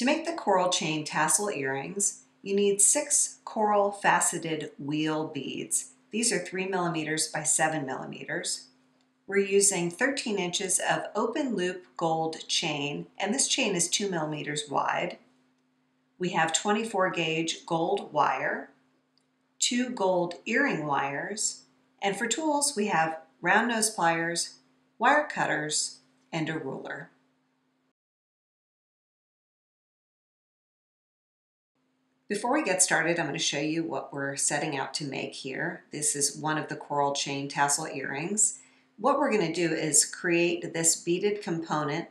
make the coral chain tassel earrings, you need 6 coral faceted wheel beads. These are 3 millimeters by 7 millimeters. We're using 13 inches of open loop gold chain, and this chain is 2 millimeters wide. We have 24 gauge gold wire, 2 gold earring wires, and for tools we have round nose pliers, wire cutters, and a ruler. Before we get started, I'm going to show you what we're setting out to make here. This is one of the coral chain tassel earrings. What we're going to do is create this beaded component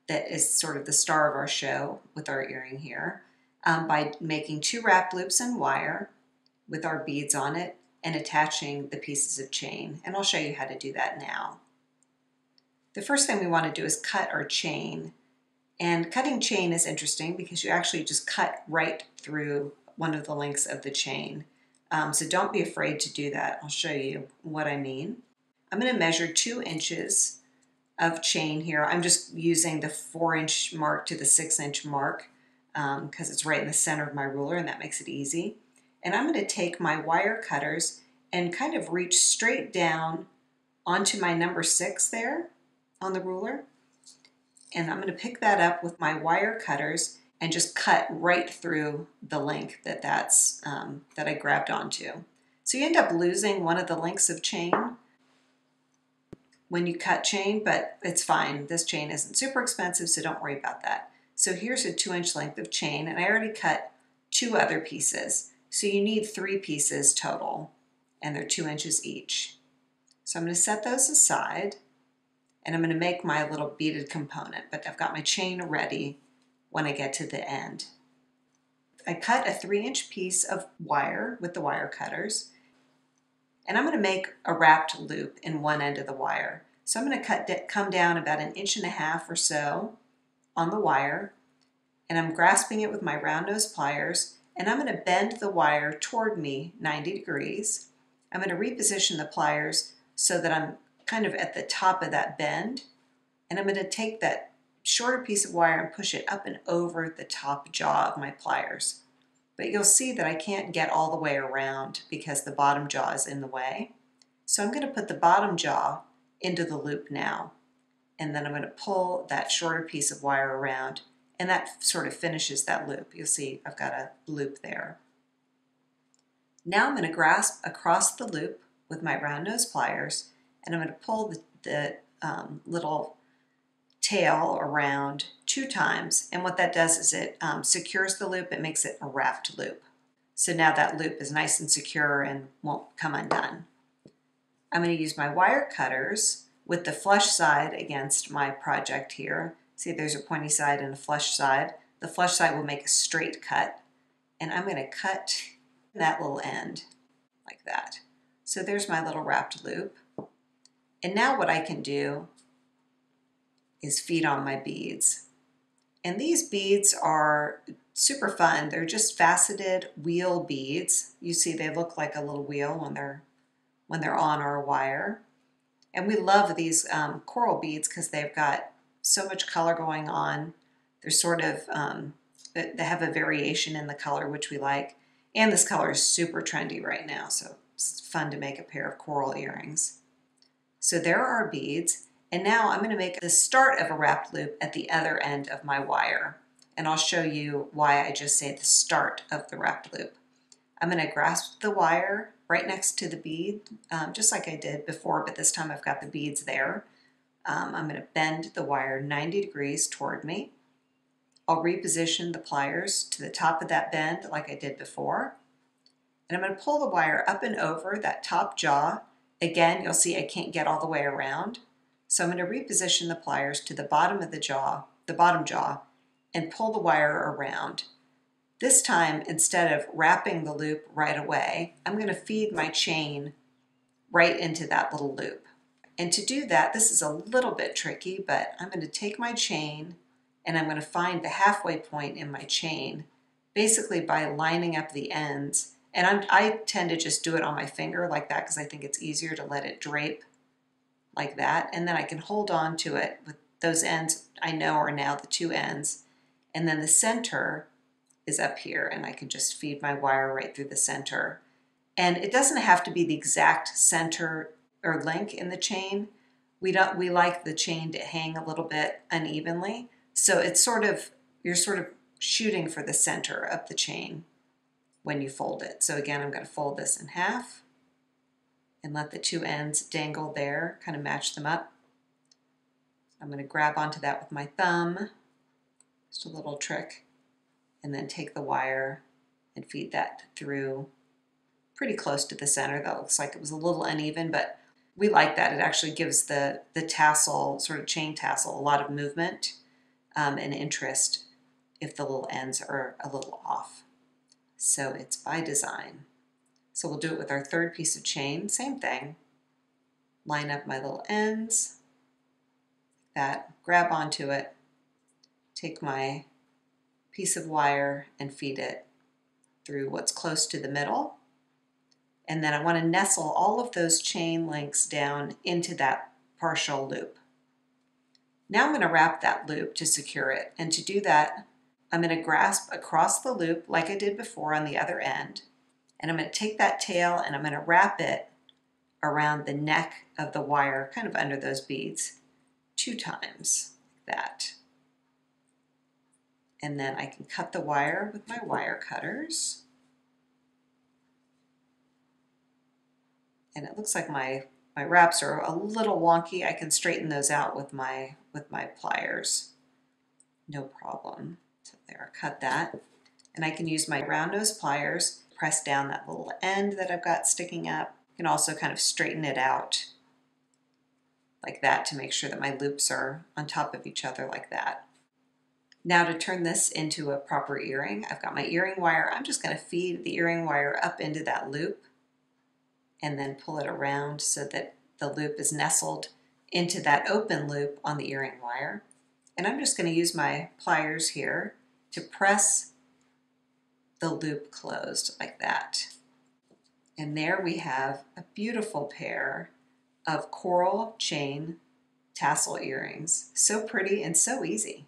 that is sort of the star of our show with our earring here by making 2 wrapped loops in wire with our beads on it and attaching the pieces of chain. And I'll show you how to do that now. The first thing we want to do is cut our chain. And cutting chain is interesting because you actually just cut right through one of the links of the chain. So don't be afraid to do that. I'll show you what I mean. I'm going to measure 2 inches of chain here. I'm just using the 4-inch mark to the 6-inch mark because it's right in the center of my ruler and that makes it easy. And I'm going to take my wire cutters and kind of reach straight down onto my number 6 there on the ruler. And I'm going to pick that up with my wire cutters and just cut right through the link that I grabbed onto. So you end up losing one of the links of chain when you cut chain, but it's fine. This chain isn't super expensive, so don't worry about that. So here's a 2-inch length of chain, and I already cut 2 other pieces. So you need 3 pieces total, and they're 2 inches each. So I'm going to set those aside. And I'm going to make my little beaded component, but I've got my chain ready when I get to the end. I cut a 3-inch piece of wire with the wire cutters, and I'm going to make a wrapped loop in one end of the wire. So I'm going to come down about 1.5 inches or so on the wire, and I'm grasping it with my round nose pliers, and I'm going to bend the wire toward me 90 degrees. I'm going to reposition the pliers so that I'm kind of at the top of that bend, and I'm going to take that shorter piece of wire and push it up and over the top jaw of my pliers. But you'll see that I can't get all the way around because the bottom jaw is in the way. So I'm going to put the bottom jaw into the loop now, and then I'm going to pull that shorter piece of wire around, and that sort of finishes that loop. You'll see I've got a loop there. Now I'm going to grasp across the loop with my round nose pliers, and I'm going to pull the little tail around 2 times, and what that does is it secures the loop. It makes it a wrapped loop. So now that loop is nice and secure and won't come undone. I'm going to use my wire cutters with the flush side against my project here. See, there's a pointy side and a flush side. The flush side will make a straight cut, and I'm going to cut that little end like that. So there's my little wrapped loop. And now what I can do is feed on my beads. And these beads are super fun. They're just faceted wheel beads. You see they look like a little wheel when they're on our wire. And we love these coral beads because they've got so much color going on. They're sort of, they have a variation in the color, which we like. And this color is super trendy right now, so it's fun to make a pair of coral earrings. So there are our beads, and now I'm going to make the start of a wrapped loop at the other end of my wire, and I'll show you why I just say the start of the wrapped loop. I'm going to grasp the wire right next to the bead, just like I did before, but this time I've got the beads there. I'm going to bend the wire 90 degrees toward me. I'll reposition the pliers to the top of that bend like I did before, and I'm going to pull the wire up and over that top jaw. Again, you'll see I can't get all the way around. So I'm going to reposition the pliers to the bottom of the bottom jaw, and pull the wire around. This time, instead of wrapping the loop right away, I'm going to feed my chain right into that little loop. And to do that, this is a little bit tricky, but I'm going to take my chain and I'm going to find the halfway point in my chain, basically by lining up the ends. And I tend to just do it on my finger like that because I think it's easier to let it drape like that. And then I can hold on to it with those ends I know are now the 2 ends. And then the center is up here, and I can just feed my wire right through the center. And it doesn't have to be the exact center or link in the chain. We like the chain to hang a little bit unevenly. So it's you're sort of shooting for the center of the chain when you fold it. So again, I'm going to fold this in half and let the two ends dangle there, kind of match them up. I'm going to grab onto that with my thumb, just a little trick, and then take the wire and feed that through pretty close to the center. That looks like it was a little uneven, but we like that. It actually gives the tassel, sort of chain tassel, a lot of movement and interest if the little ends are a little off. So it's by design. So we'll do it with our third piece of chain, same thing. Line up my little ends, that, grab onto it, take my piece of wire and feed it through what's close to the middle. And then I want to nestle all of those chain links down into that partial loop. Now I'm going to wrap that loop to secure it. And to do that, I'm going to grasp across the loop like I did before on the other end. And I'm going to take that tail and I'm going to wrap it around the neck of the wire, kind of under those beads, 2 times, like that. And then I can cut the wire with my wire cutters. And it looks like my wraps are a little wonky. I can straighten those out with my pliers. No problem. So there, cut that. And I can use my round nose pliers, press down that little end that I've got sticking up. I can also kind of straighten it out like that to make sure that my loops are on top of each other like that. Now to turn this into a proper earring, I've got my earring wire. I'm just going to feed the earring wire up into that loop and then pull it around so that the loop is nestled into that open loop on the earring wire. And I'm just going to use my pliers here to press the loop closed like that. And there we have a beautiful pair of coral chain tassel earrings. So pretty and so easy.